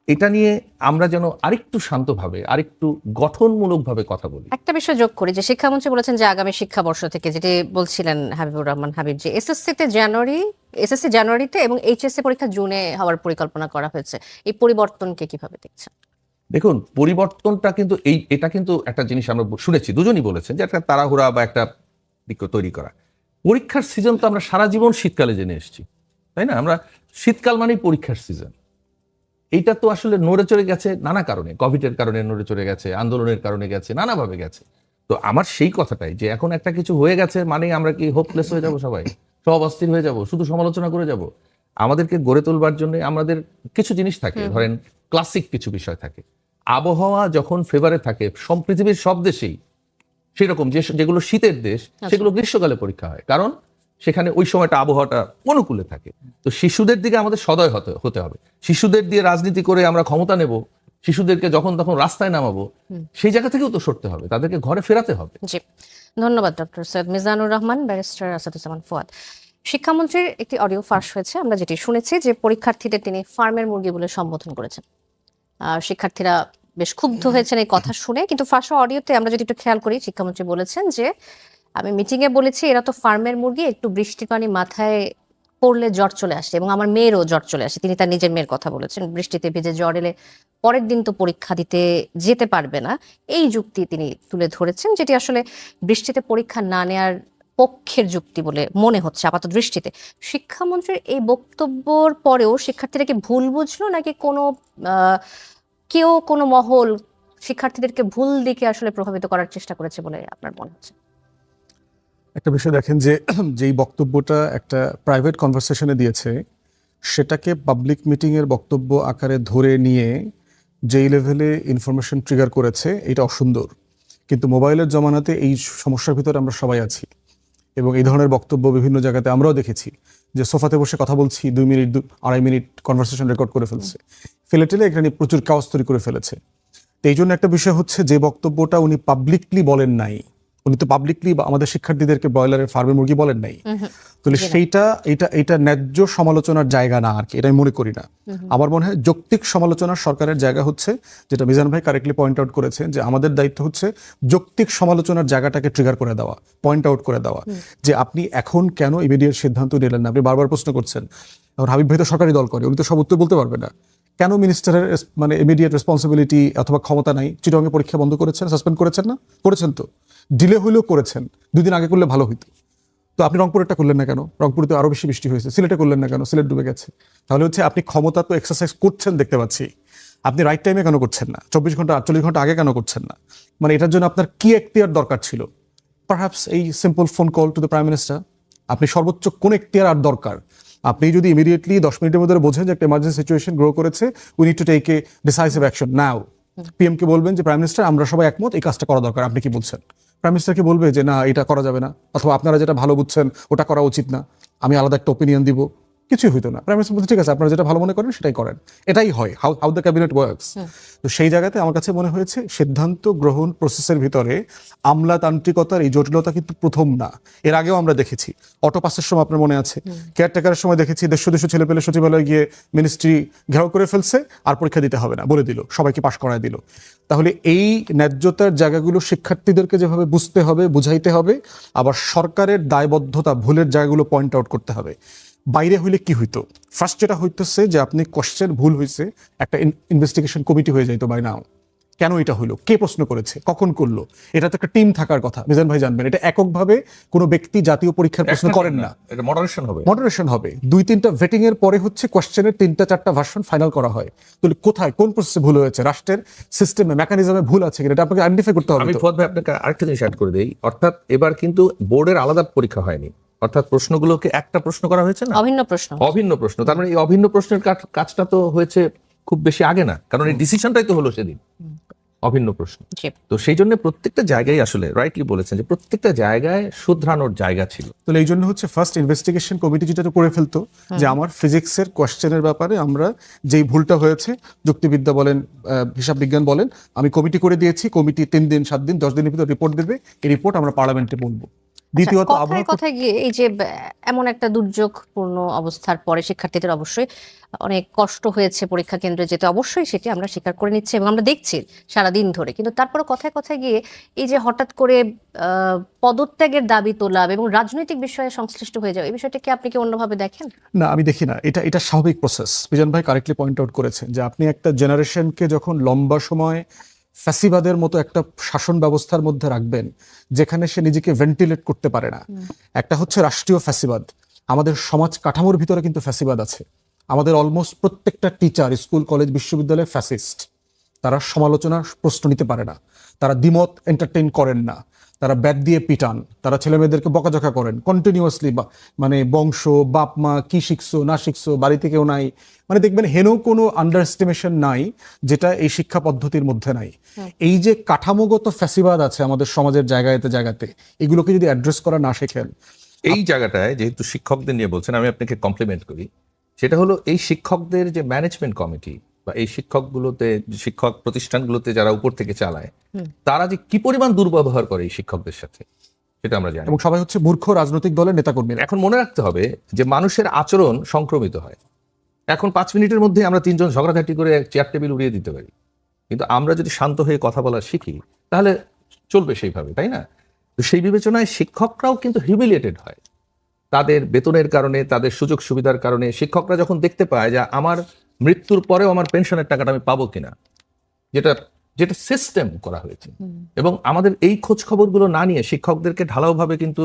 এটা নিয়ে আমরা যেন আরেকটু শান্তভাবে, আরেকটু গঠনমূলকভাবে কথা বলি। একটা বিষয় যোগ করি যে শিক্ষামন্ত্রী বলেছেন যে আগামী শিক্ষাবর্ষ থেকে, যেটি বলছিলেন হাবিবুর রহমান হাবিব, যে এসএসসি জানুয়ারিতে এবং এইচএসসি পরীক্ষা জুনে হওয়ার পরিকল্পনা করা হয়েছে। এই পরিবর্তনকে কিভাবে দেখছেন? দেখুন, পরিবর্তনটা কিন্তু এটা কিন্তু একটা জিনিস আমরা শুনেছি, দুজনই বলেছেন যে একটা তাড়াহুড়া বা একটা দিক তৈরি করা। পরীক্ষার সিজন তো আমরা সারা জীবন শীতকালে জেনে এসেছি, তাই না? আমরা শীতকাল মানেই পরীক্ষার সিজন। এইটা তো আসলে নড়ে চড়ে গেছে নানা কারণে, কোভিডের কারণে নড়ে চড়ে গেছে, আন্দোলনের কারণে গেছে, নানাভাবে গেছে। তো আমার সেই কথাটাই যে এখন একটা কিছু হয়ে গেছে মানে আমরা কি হোপলেস হয়ে যাব, সবাই সব অস্থির হয়ে যাব, শুধু সমালোচনা করে যাব? আমাদেরকে গড়ে তোলবার জন্য আমাদের কিছু জিনিস থাকে, ধরেন ক্লাসিক কিছু বিষয় থাকে। আবহাওয়া যখন ফেভারে থাকে পৃথিবীর সব দেশেই, সেরকম যেগুলো শীতের দেশ সেগুলো গ্রীষ্মকালে পরীক্ষা হয়, কারণ সেখানে ওই সময়টা আবহাওয়াটা অনুকূলে থাকে। তো শিশুদের দিকে আমাদের সদয় হতে হবে। শিশুদের দিয়ে রাজনীতি করে আমরা ক্ষমতা নেব, শিশুদেরকে যখন তখন রাস্তায় নামাবো, সেই জায়গা থেকেও তো সরতে হবে, তাদেরকে ঘরে ফেরাতে হবে। জি, ধন্যবাদ ডক্টর সৈয়দ মিজানুর রহমান, ব্যারিস্টার আসাদুজ্জামান ফুয়াদ। শিক্ষামন্ত্রীর একটি অডিও ফাঁস হয়েছে, আমরা যেটি শুনেছি যে পরীক্ষার্থীদের তিনি ফার্মের মুরগি বলে সম্বোধন করেছেন। শিক্ষার্থীরা বেশ ক্ষুব্ধ হয়েছেন এই কথা শুনে, কিন্তু ফাঁস অডিওতে আমরা যদি একটু খেয়াল করি, শিক্ষামন্ত্রী বলেছেন যে আমি মিটিং এ বলেছি এরা তো ফার্মের মুরগি, একটু বৃষ্টির পানি মাথায় পড়লে জ্বর চলে আসে, এবং আমার মেয়েরও জ্বর চলে আসে। তিনি তার নিজের মেয়ের কথা বলেছেন, বৃষ্টিতে ভিজে জ্বর এলে পরের দিন তো পরীক্ষা দিতে যেতে পারবে না। এই যুক্তি তিনি তুলে ধরেছেন, যেটি আসলে বৃষ্টিতে পরীক্ষা না নেওয়ার পক্ষের যুক্তি বলে মনে হচ্ছে আপাত দৃষ্টিতে। শিক্ষামন্ত্রীর এই বক্তব্যের পরেও শিক্ষার্থীরা কি ভুল বুঝলো, নাকি কোনো মহল শিক্ষার্থীদেরকে ভুল দিকে আসলে প্রভাবিত করার চেষ্টা করেছে বলে আপনার মনে হচ্ছে? একটা বিষয় দেখেন যে যেই বক্তব্যটা একটা প্রাইভেট কনভারসেশনে দিয়েছে, সেটাকে পাবলিক মিটিংয়ের বক্তব্য আকারে ধরে নিয়ে যেই লেভেলে ইনফরমেশন ট্রিগার করেছে, এটা অসুন্দর। কিন্তু মোবাইলের জমানাতে এই সমস্যার ভিতরে আমরা সবাই আছি, এবং এই ধরনের বক্তব্য বিভিন্ন জায়গাতে আমরাও দেখেছি যে সোফাতে বসে কথা বলছি, 2 মিনিট 2.5 মিনিট কনভারসেশন রেকর্ড করে ফেলছে, ফেলে টেলে এখানে প্রচুর কাওয়াজ তৈরি করে ফেলেছে। তো এই জন্য একটা বিষয় হচ্ছে, যে বক্তব্যটা উনি পাবলিকলি বলেন নাই, উনি তো পাবলিকলি আমাদের শিক্ষার্থীদেরকে ব্রয়লারের ফার্মের মুরগি বলেন নাই, তাহলে এটা ন্যায্য সমালোচনার জায়গা না আর কি, এটা আমি মনে করি না। আমার মনে হয় যৌক্তিক সমালোচনার সরকারের জায়গা হচ্ছে, যেটা মিজান ভাই কারেক্টলি পয়েন্ট আউট করেছেন, যে আমাদের দায়িত্ব হচ্ছে যৌক্তিক সমালোচনার জায়গাটাকে ট্রিগার করে দেওয়া, পয়েন্ট আউট করে দেওয়া, যে আপনি এখন কেন ইমিডিয়েট সিদ্ধান্ত নিলেন না। আপনি বারবার প্রশ্ন করছেন, এখন হাবিব ভাই তো সরকারি দল করে, উনি তো সব উত্তর বলতে পারবে না। কেন মিনিস্টারের মানে ইমিডিয়েট রেসপন্সিবিলিটি অথবা ক্ষমতা নাই? চিটাগংয়ে পরীক্ষা বন্ধ করেছেন, সাসপেন্ড করেছেন না? করেছেন তো, ডিলে হইলেও করেছেন, 2 দিন আগে করলে ভালো হইতো। তো আপনি রংপুরেরটা করলেন না কেন? রংপুরে তো আরো বেশি বৃষ্টি হয়েছে। সিলেটে করলেন না কেন? সিলেট ডুবে গেছে। তাহলে হচ্ছে আপনি ক্ষমতা তো এক্সারসাইজ করছেন দেখতে পাচ্ছি, আপনি রাইট টাইমে কেন করছেন না? 24 ঘন্টা 48 ঘন্টা আগে কেন করছেন না? মানে এটার জন্য আপনার কি এখতিয়ার দরকার ছিল? পারহ্যাপস এই simple phone call to the prime minister. আপনি সর্বোচ্চ কোন এখতিয়ার আর দরকার? আপনি যদি ইমিডিয়েটলি 10 মিনিটের মধ্যে বোঝেন যে একটা এমার্জেন্সি সিচুয়েশন গ্রো করেছে, we need to take a decisive action now, PM কে বলবেন যে প্রাইম মিনিস্টার আমরা সবাই একমত, এই কাজটা করা দরকার, আপনি কি বলছেন? প্রাইম মিনিস্টারকে বলবে যে না এটা করা যাবে না, অথবা আপনারা যেটা ভালো বুঝছেন ওটা করা উচিত না, আমি আলাদা একটা ওপিনিয়ন দিব, কিছুই হইতো না। প্রাইম মিনিস্টার বলতে ঠিক আছে আপনারা যেটা ভালো মনে করেন সেটাই করেন। এটাই হয় হাউ দ্য ক্যাবিনেট ওয়ার্কস। তো সেই জায়গাতে আমার কাছে মনে হয়েছে সিদ্ধান্ত গ্রহণ প্রসেসের ভিতরে আমলাতান্ত্রিকতার এই জটিলতা কিন্তু প্রথম না, এর আগেও আমরা দেখেছি। অটো পাসের সময় আপনার মনে আছে, কেয়ারটেকারের সময় দেখেছি দেড়শো ছেলে পেলে সচিবালয়ে গিয়ে মিনিস্ট্রি ঘেরাও করে ফেলছে, আর পরীক্ষা দিতে হবে না বলে দিল, সবাইকে পাশ করায় দিল। তাহলে এই ন্যায্যতার জায়গাগুলো শিক্ষার্থীদেরকে যেভাবে বুঝতে হবে, বুঝাইতে হবে, আবার সরকারের দায়বদ্ধতা ভুলের জায়গাগুলো পয়েন্ট আউট করতে হবে। বাইরে হইলে কি হইতো? ফার্স্ট যেটা হইতেছে যে আপনি কোশ্চেন ভুল হয়েছে, একটা ইনভেস্টিগেশন কমিটি হয়ে যাইতো বাই নাও। কেন এটা হইলো, কে প্রশ্ন করেছে, কখন করলো, এটা তো একটা টিম থাকার কথা। মিজান ভাই জানবেন এটা এককভাবে কোনো ব্যক্তি জাতীয় পরীক্ষার প্রশ্ন করেন না, এটা মডারেশন হবে। মডারেশন হবে। 2-3টা ভেটিং এর পরে হচ্ছে কোশ্চেনের 3-4টা ভার্সন ফাইনাল করা হয়। তাহলে কোথায় কোন প্রসেসে ভুল হয়েছে, রাষ্ট্রের সিস্টেমে মেকানিজমে ভুল আছে কিনা, এটা আপনাকে আইডেন্টিফাই করতে হবে। আমি ফুয়াদ ভাই আপনাকে আরেকটা জিনিস অ্যাড করে দেই, অর্থাৎ এবার কিন্তু বোর্ডের আলাদা পরীক্ষা হয়নি, অর্থাৎ প্রশ্নগুলোকে একটা প্রশ্ন করা হয়েছে না, অভিন্ন প্রশ্ন। অভিন্ন প্রশ্ন। তার মানে এই অভিন্ন প্রশ্নের কাজটা তো হয়েছে খুব বেশি আগে না, কারণ এই ডিসিশনটাই তো হলো সেদিন অভিন্ন প্রশ্ন। জি। তো সেই জন্য প্রত্যেকটা জায়গায় আসলে রাইটলি বলেছেন যে প্রত্যেকটা জায়গায় শুধরানোর জায়গা ছিল। তাহলে এই জন্য হচ্ছে ফার্স্ট ইনভেস্টিগেশন কমিটি যেটা করে ফেলতো যে আমার ফিজিক্সের কোশ্চেনের ব্যাপারে আমরা যেই ভুলটা হয়েছে, যুক্তিবিদ্যা বলেন হিসাব বিজ্ঞান বলেন, আমি কমিটি করে দিয়েছি, কমিটি 3 দিন 7 দিন 10 দিনের ভিতর রিপোর্ট দেবে, এই রিপোর্ট আমরা পার্লামেন্টে বলবো। দ্বিতীয়ত কথায় কথায় গিয়ে এই যে এমন একটা দুর্যোগপূর্ণ অবস্থার পরে শিক্ষার্থীদের অবশ্যই অনেক কষ্ট হয়েছে পরীক্ষা কেন্দ্রে যেতে, অবশ্যই সেটি আমরা স্বীকার করে নিচ্ছি এবং আমরা দেখছি সারাদিন ধরে। কিন্তু তারপরে কথায় কথায় গিয়ে এই যে হঠাৎ করে পদত্যাগের দাবি তোলা এবং রাজনৈতিক বিষয়ে সংশ্লিষ্ট হয়ে যাওয়া, এই বিষয়টা কি আপনি কি অন্যভাবে দেখেন? না, আমি দেখি না, এটা স্বাভাবিক প্রসেস। বিজন ভাই কারেক্টলি পয়েন্ট আউট করেছেন যে আপনি একটা জেনারেশনকে যখন লম্বা সময় ফ্যাসিবাদের মতো একটা শাসন ব্যবস্থার মধ্যে রাখবেন যেখানে সে নিজেকে ভেন্টিলেট করতে পারে না। একটা হচ্ছে রাষ্ট্রীয় ফ্যাসিবাদ, আমাদের সমাজ কাঠামোর ভিতরে কিন্তু ফ্যাসিবাদ আছে। আমাদের অলমোস্ট প্রত্যেকটা টিচার স্কুল কলেজ বিশ্ববিদ্যালয়ে ফ্যাসিস্ট। তারা সমালোচনার প্রশ্ন নিতে পারে না, তারা দ্বিমত এন্টারটেইন করেন না, তারা ব্যাট দিয়ে পিটান, তারা ছেলে মেয়েদেরকে বকাঝকা করেন কন্টিনিউয়াসলি। মানে বংশ, বাপ মা, কি শিখছো না শিখছো, বাড়িতে কেউ নাই, মানে দেখবেন হেন কোনো আন্ডারএস্টিমেশন নাই যেটা এই শিক্ষা পদ্ধতির মধ্যে নাই। এই যে কাঠামোগত ফ্যাসিবাদ আছে আমাদের সমাজের জায়গাতে জায়গাতে, এগুলোকে যদি অ্যাড্রেস করা না শেখেন। এই জায়গাটায় যেহেতু শিক্ষকদের নিয়ে বলছেন, আমি আপনাকে কমপ্লিমেন্ট করি। সেটা হলো এই শিক্ষকদের যে ম্যানেজমেন্ট কমিটি বা এই শিক্ষকগুলোতে, শিক্ষক প্রতিষ্ঠানগুলোতে যারা উপর থেকে চালায়, তারা যে কি পরিমাণ দুর্ব্যবহার করে এই শিক্ষকদের সাথে সেটা আমরা জানি। এবং সবাই হচ্ছে মূর্খ রাজনৈতিক দলের নেতাকর্মীরা। এখন মনে রাখতে হবে যে মানুষের আচরণ সংক্রমিত হয়। এখন 5 মিনিটের মধ্যে আমরা 3 জন ঝগড়াঝাটি করে চেয়ার টেবিল উড়িয়ে দিতে পারি, কিন্তু আমরা যদি শান্ত হয়ে কথা বলা শিখি তাহলে চলবে সেইভাবে, তাই না? তো সেই বিবেচনায় শিক্ষকরাও কিন্তু হিউমিলিয়েটেড হয় তাদের বেতনের কারণে, তাদের সুযোগ সুবিধার কারণে। শিক্ষকরা যখন দেখতে পায় যে আমার মৃত্যুর পরেও আমার পেনশনের টাকাটা আমি পাবো কিনা, যেটা যেটা সিস্টেম করা হয়েছে, এবং আমাদের এই খোঁজ খবরগুলো না নিয়ে শিক্ষকদেরকে ঢালাওভাবে কিন্তু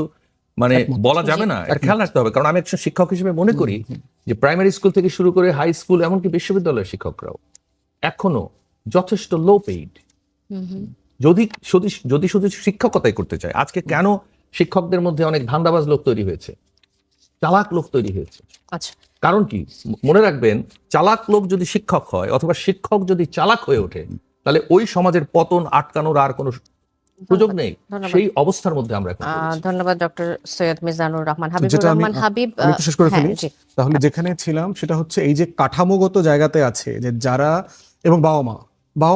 মানে বলা যাবে না, এটা খেয়াল রাখতে হবে। কারণ আমি একজন শিক্ষক হিসেবে মনে করি যে প্রাইমারি স্কুল থেকে শুরু করে হাই স্কুল, এমনকি বিশ্ববিদ্যালয়ের শিক্ষকরাও এখনো যথেষ্ট লো পেইড। যদি যদি শুধু শিক্ষকতাই করতে চায়, আজকে কেন শিক্ষকদের মধ্যে অনেক ধান্দাবাজ লোক তৈরি হয়েছে, চালাক লোক তৈরি হয়েছে? আচ্ছা, কারণ কি? মনে রাখবেন, চালাক লোক যদি শিক্ষক হয় অথবা শিক্ষক যদি চালাক হয়ে ওঠে, তাহলে ওই সমাজের পতন আটকানোর আর কোনো সুযোগ নেই। সেই অবস্থার মধ্যে আমরা এখন রয়েছি। ধন্যবাদ ডক্টর সৈয়দ মিজানুর রহমান। হাবিবুর যেটা আমি রহমান হাবিব, একটু শেষ করে ফেলি। জি। তাহলে যেখানে ছিলাম সেটা হচ্ছে এই যে কাঠামোগত জায়গাতে আছে যে যারা, এবং বাবা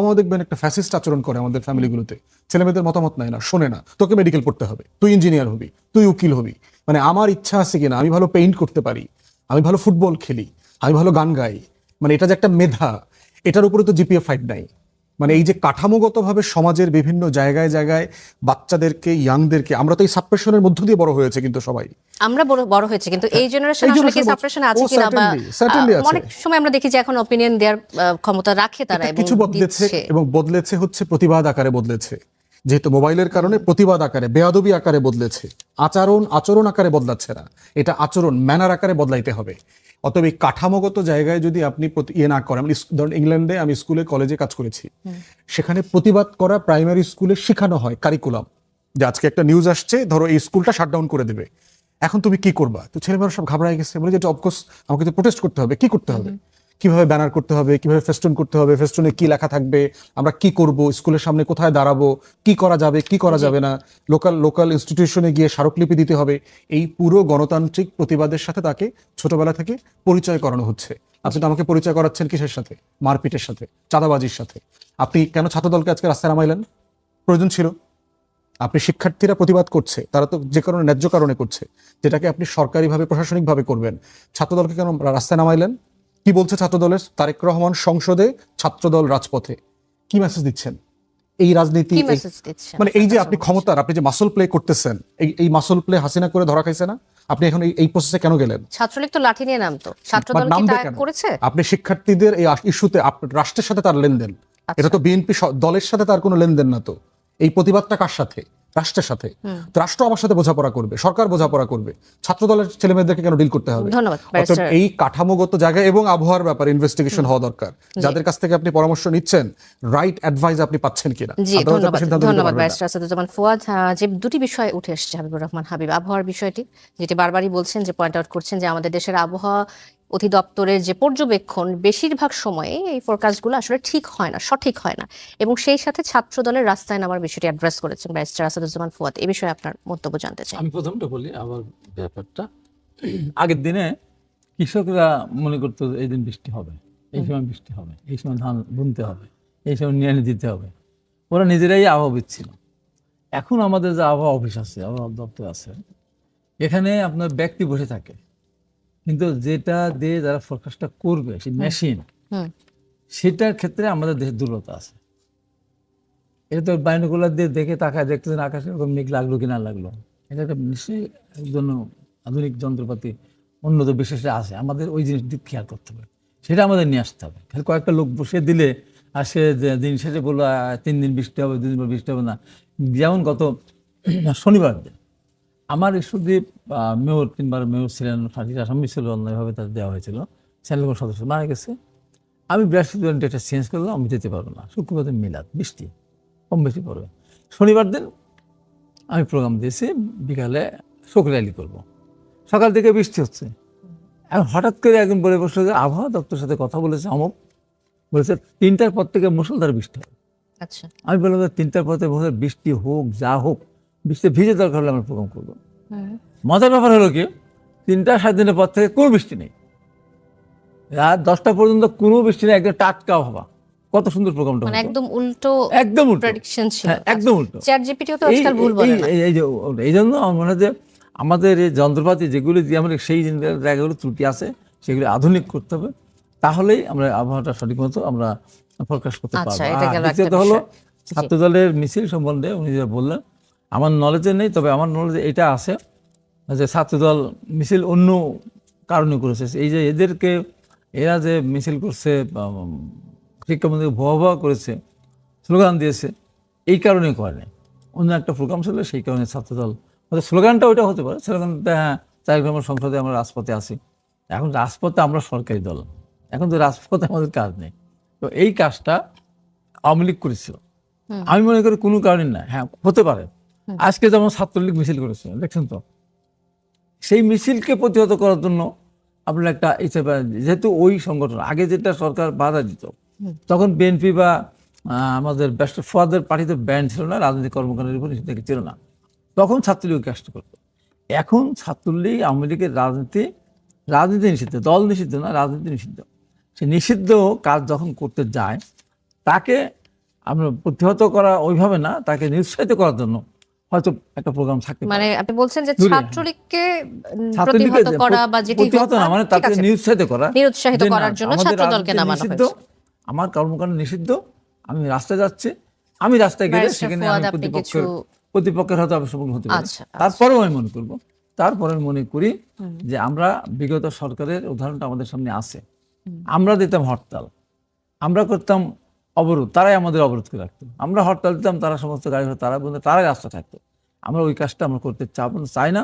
মা দেখবেন একটা ফ্যাসিস্ট আচরণ করে আমাদের ফ্যামিলিগুলোতে। ছেলেমেয়েদের মতামত নেয় না, শোনে না, তোকে মেডিকেল পড়তে হবে, তুই ইঞ্জিনিয়ার হবি, তুই উকিল হবি। মানে আমার ইচ্ছা আছে কিনা, আমি ভালো পেইন্ট করতে পারি, আমি ভালো ফুটবল খেলি, আমি ভালো গান গাই, মানে এটা যে একটা মেধা, এটার উপরে তো জিপিএ ফাইট নাই। মানে এই যে কাঠামোগতভাবে সমাজের বিভিন্ন জায়গায় জায়গায় বাচ্চাদেরকে, ইয়াংদেরকে, আমরা তো এই সাপ্রেশনের মধ্য দিয়ে বড় হয়েছে কিন্তু সবাই। আমরা বড় হয়েছে, কিন্তু এই জেনারেশন এই আসলে কি generation সাপ্রেশন আছে কিনা, বা certainly আছে। অনেক সময় আমরা দেখি যে এখন অপিনিয়ন দেওয়ার ক্ষমতা রাখে তারা, এটা এবং কিছু বদলেছে, দিচ্ছে। এবং বদলেছে হচ্ছে প্রতিবাদ আকারে বদলেছে। যেহেতু মোবাইলের কারণে প্রতিবাদ আকারে, বেয়াদবি আকারে বদলেছে, আচরণ আকারে বদলাচ্ছে না, এটা আচরণ ম্যানার আকারে বদলাইতে হবে। অতএব এই কাঠামোগত জায়গায় যদি আপনি ইয়ে না করেন, ধরুন ইংল্যান্ডে আমি স্কুলে কলেজে কাজ করেছি, সেখানে প্রতিবাদ করা প্রাইমারি স্কুলে শেখানো হয় কারিকুলাম, যে আজকে একটা নিউজ আসছে, ধরো এই স্কুলটা শাটডাউন করে দেবে, এখন তুমি কি করবা? তো ছেলেমেয়েরা সব ঘাবড়ায় গেছে, বলে যে অফকোর্স আমাকে তো প্রোটেস্ট করতে হবে। কি করতে হবে? কিভাবে ব্যানার করতে হবে, কিভাবে ফেস্টুন করতে হবে, ফেস্টুনে কি লেখা থাকবে, আমরা কি করব, স্কুলের সামনে কোথায় দাঁড়াবো, কি করা যাবে কি করা যাবে না, লোকাল ইনস্টিটিউশনে গিয়ে স্মারকলিপি দিতে হবে। এই পুরো গণতান্ত্রিক প্রতিবাদের সাথে তাকে ছোটবেলা থেকে পরিচয় করানো হচ্ছে। আপনি তো আমাকে পরিচয় করাচ্ছেন কিসের সাথে? মারপিটের সাথে, চাঁদাবাজির সাথে। আপনি কেন ছাত্রদলকে আজকে রাস্তায় নামাইলেন? প্রয়োজন ছিল? আপনি শিক্ষার্থীরা প্রতিবাদ করছে, তারা তো যে কারণে ন্যায্য কারণে করছে, যেটাকে আপনি সরকারিভাবে প্রশাসনিকভাবে করবেন। ছাত্রদলকে কেন রাস্তায় নামাইলেন? কি বলছে ছাত্রদলের? তারেক রহমান সংসদে, ছাত্রদল রাজপথে। কি মেসেজ দিচ্ছেন? এই রাজনীতি, কি মেসেজ দিচ্ছেন? মানে এই যে আপনি ক্ষমতার, আপনি যে মাসল প্লে করতেছেন, এই মাসল প্লে হাসিনা করে ধরা খাইছে না? আপনি এখন এই প্রসেসে কেন গেলেন? ছাত্রলীগ তো লাঠি নিয়ে নামতো, ছাত্রদল কি নামবে তা কেন? করেছে? আপনি শিক্ষার্থীদের এই ইস্যুতে রাষ্ট্রের সাথে তার লেনদেন, এটা তো বিএনপি দলের সাথে তার কোনো লেনদেন না। তো এই প্রতিবাদটা কার সাথে? রাষ্ট্রের সাথে। তো রাষ্ট্র আমার সাথে বোঝাপড়া করবে, সরকার বোঝাপড়া করবে, ছাত্র দলের ছেলে মেয়েদেরকে কেন ডিল করতে হবে? ধন্যবাদ অতএব ব্যারিস্টার। এই কাঠামোগত জায়গায় এবং আবহাওয়ার ব্যাপারে ইনভেস্টিগেশন হওয়া দরকার। যাদের কাছ থেকে আপনি পরামর্শ নিচ্ছেন, রাইট অ্যাডভাইস আপনি পাচ্ছেন কিনা? জি, সাধারণত ধন্যবাদ সিদ্ধান্ত নিতে ধন্যবাদ পারবেন না। ব্যারিস্টার আসাদুজ্জামান ফুয়াদ। যে দুটি বিষয় উঠে এসেছে হাবিবুর রহমান হাবিব, আবহাওয়ার বিষয়টি যেটি বারবারই বলছেন, যে পয়েন্ট আউট করছেন যে আমাদের দেশের আবহাওয়া অধিদপ্তরের যে পর্যবেক্ষণ, বেশিরভাগ সময়ে এই ফোরকাস্টগুলো আসলে ঠিক হয় না, সঠিক হয় না, এবং সেই সাথে ছাত্র দলের রাস্তায় নামার বিষয়টি অ্যাড্রেস করেছেন ব্যারিস্টার আসাদুজ্জামান ফুয়াদ। এই বিষয়ে আপনার মন্তব্য জানতে চাই। আমি প্রথমটা বলি আবার ব্যাপারটা। আগের দিনে কৃষকরা মনে করতো যে এই দিন বৃষ্টি হবে, এই সময় বৃষ্টি হবে, এই সময় ধান বুনতে হবে, এই সময় নিয়ে দিতে হবে, ওরা নিজেরাই আবহাওয়াবিদ ছিল। এখন আমাদের যে আবহাওয়া অফিস আছে, আবহাওয়া দপ্তর আছে, এখানে আপনার ব্যক্তি বসে থাকে, কিন্তু যেটা দিয়ে যারা ফোরকাস্টটা করবে সেই মেশিন, হুম। সেটার ক্ষেত্রে আমাদের দেশের দুর্বলতা আছে। এটা তো বাইনোকুলার দিয়ে দেখে তাকায় দেখতেছেন আকাশে এরকম মেঘ লাগলো কি না লাগলো, এটা একটা নিশ্চয়ই জন্য আধুনিক যন্ত্রপাতি উন্নত বিশেষে আছে, আমাদের ওই জিনিস দিক খেয়াল করতে হবে, সেটা আমাদের নিয়ে আসতে হবে। খালি কয়েকটা লোক বসে দিলে আর সে দিন শেষে বললো 3 দিন বৃষ্টি হবে, 2 দিন পর বৃষ্টি হবে না। যেমন গত শনিবার দিন আমার ঈশ্বরদীপ মেয়র, 3বার মেয়র ছিলেন, ফাঁসির আসামি ছিল, অন্যায়ভাবে তাদের দেওয়া হয়েছিল, চ্যানেল সদস্য মারা গেছে। আমি বৃহস্পতিবার ডেটটা চেঞ্জ করলাম, আমি যেতে পারবো না, শুক্রবার দিন মিলাদ, বৃষ্টি কম বেশি পড়বে। শনিবার দিন আমি প্রোগ্রাম দিয়েছি, বিকালে শোক র্যালি করবো, সকাল থেকে বৃষ্টি হচ্ছে। এখন হঠাৎ করে একজন বলে বসলো যে আবহাওয়া দপ্তরের সাথে কথা বলেছে অমুক, বলেছে 3টার পর থেকে মুষলধারে বৃষ্টি হবে। আচ্ছা, আমি বললাম যে 3টার পর থেকে বৃষ্টি হোক, যা হোক, বৃষ্টি ভিজে দরকার হলে আমরা প্রোগ্রাম করবো। মজার ব্যাপার হলো কি, 3টা 7 দিনের পর থেকে কোনো বৃষ্টি নেই, রাত 10টা পর্যন্ত কোনো বৃষ্টি নেই, একদম টাটকা হওয়া। কত সুন্দর প্রোগ্রামটা, মানে একদম উল্টো, একদম উল্টো প্রেডিকশন ছিল। হ্যাঁ, একদম উল্টো। চ্যাট জিপিটিও তো আজকাল ভুল বলে না। এই জন্য আমার মনে হয় যে আমাদের এই যন্ত্রপাতি যেগুলি দিয়ে আমরা সেই জায়গাগুলো ত্রুটি আছে, সেগুলি আধুনিক করতে হবে, তাহলেই আমরা আবহাওয়াটা সঠিক মতো আমরা প্রকাশ করতে পারবো। আচ্ছা, এটা গেল একটা দ্বিতীয়ত হলো বিষয়। ছাত্র দলের মিছিল সম্বন্ধে উনি যেটা বললেন, আমার নলেজে নেই, তবে আমার নলেজে এটা আছে যে ছাত্রদল মিছিল অন্য কারণে করেছে। এই যে এরা যে মিছিল করছে, শিক্ষামন্ত্রী ভুয়া করেছে, স্লোগান দিয়েছে, এই কারণে করে অন্য একটা প্রোগ্রাম ছিল, সেই কারণে ছাত্রদল স্লোগানটা ওইটা হতে পারে, স্লোগানটা হ্যাঁ 4 নম্বর সংসদে আমরা রাজপথে আছি। এখন রাজপথে আমরা সরকারি দল, এখন তো রাজপথে আমাদের কাজ নেই। তো এই কাজটা আওয়ামী লীগ করেছিল, আমি মনে করি কোনো কারণে না, হ্যাঁ হতে পারে। আজকে যেমন ছাত্রলীগ মিছিল করেছে, দেখছেন তো, সেই মিছিলকে প্রতিহত করার জন্য আপনার একটা যেহেতু ওই সংগঠন আগে যেটা সরকার বাধা দিত, তখন বিএনপি বা আমাদের ব্যারিস্টার ফুয়াদের পার্টিতে ব্যান ছিল না, রাজনৈতিক কর্মকাণ্ডের উপর নিষেধাজ্ঞা ছিল না, তখন ছাত্রলীগ কাজটা করতো। এখন ছাত্রলীগ আওয়ামী লীগের রাজনীতি নিষিদ্ধ, দল নিষিদ্ধ না, রাজনীতি নিষিদ্ধ। সে নিষিদ্ধ কাজ যখন করতে যায়, তাকে আমরা প্রতিহত করা ওইভাবে না, তাকে নিরুৎসাহিত করার জন্য হয়তো একটা প্রোগ্রাম থাকতে পারে। মানে আপনি বলছেন যে দূরে, ছাত্রলীগকে প্রতিহত করা বা যেটি প্রতিহত না, মানে তাকে নিরুৎসাহিত করা, নিরুৎসাহিত যে না, করার জন্য আমাদের ছাত্রদলকে রাজনীতি নামানো নিষিদ্ধ, হয়েছে। আমার কর্মকাণ্ড নিষিদ্ধ, আমি রাস্তায় যাচ্ছি, আমি রাস্তায় গেলে ব্যারিস্টার সেখানে ফুয়াদ, আমি আপনি প্রতিপক্ষের হয়তো আবশ্যক হতে পারে। আচ্ছা, তারপরেও আমি মনে করবো, তারপরে মনে করি যে আমরা বিগত সরকারের উদাহরণটা আমাদের সামনে আছে। আমরা দিতাম হরতাল, আমরা করতাম অবরোধ, তারাই আমাদের অবরোধ করে রাখতো। আমরা হরতাল দিতাম, তারা সমস্ত গাড়ি ঘোড়া তারা বলতো, তারাই রাস্তা থাকতো। আমরা ওই কাজটা আমরা করতে চাই না।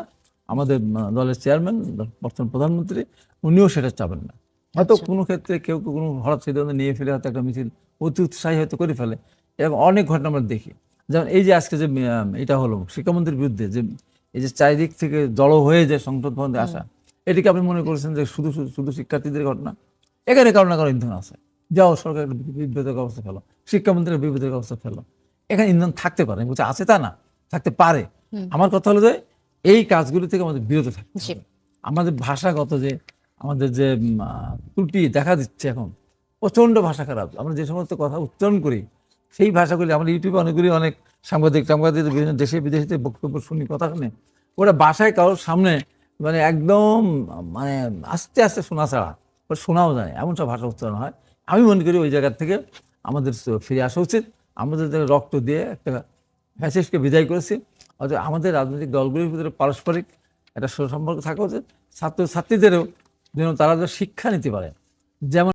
আমাদের দলের চেয়ারম্যান, বর্তমান প্রধানমন্ত্রী, উনিও সেটা চাবেন না। হয়তো কোনো ক্ষেত্রে কেউ কোনো হঠাৎ সিদ্ধান্ত নিয়ে ফেলে হয়তো একটা মিছিল অতি উৎসাহী হয়তো করে ফেলে, এবং অনেক ঘটনা আমরা দেখি। যেমন এই যে আজকে যে এটা হলো শিক্ষামন্ত্রীর বিরুদ্ধে, যে এই যে চারিদিক থেকে জড়ো হয়ে যে সংসদ ভবনে আসা, এটিকে আপনি মনে করেছেন যে শুধু শুধু শিক্ষার্থীদের ঘটনা? এখানে কারো না কারো ইন্ধন আছে। যাও সরকার একটা বিভ্রান্তক অবস্থা ফেলো, শিক্ষামন্ত্রীর বিভ্রান্তক অবস্থা ফেলো, এখানে ইন্ধন থাকতে পারে। বলছে আছে তা না, থাকতে পারে। আমার কথা হলো যে এই কাজগুলি থেকে আমাদের বিরত থাকতে জি। হবে। আমাদের ভাষাগত যে আমাদের যে ত্রুটি দেখা দিচ্ছে এখন, প্রচণ্ড ভাষা খারাপ। আমরা যে সমস্ত কথা উচ্চারণ করি, সেই ভাষাগুলি আমরা ইউটিউবে অনেক সাংবাদিক বিভিন্ন দেশে বিদেশিতে বক্তব্য শুনি, কথা শুনে, ওরা বাসায় কারোর সামনে মানে একদম মানে আস্তে আস্তে শোনা ছাড়া ওরা শোনাও যায়, এমন সব ভাষা উচ্চারণ হয়। আমি মনে করি ওই জায়গার থেকে আমাদের ফিরে আসা উচিত। আমাদের রক্ত দিয়ে একটা ফ্যাসিস্টকে বিদায় করেছি। অর্থাৎ আমাদের রাজনৈতিক দলগুলির ভিতরে পারস্পরিক একটা সুসম্পর্ক থাকা উচিত। ছাত্রছাত্রীদেরও যেন তারা শিক্ষা নিতে পারে, যেমন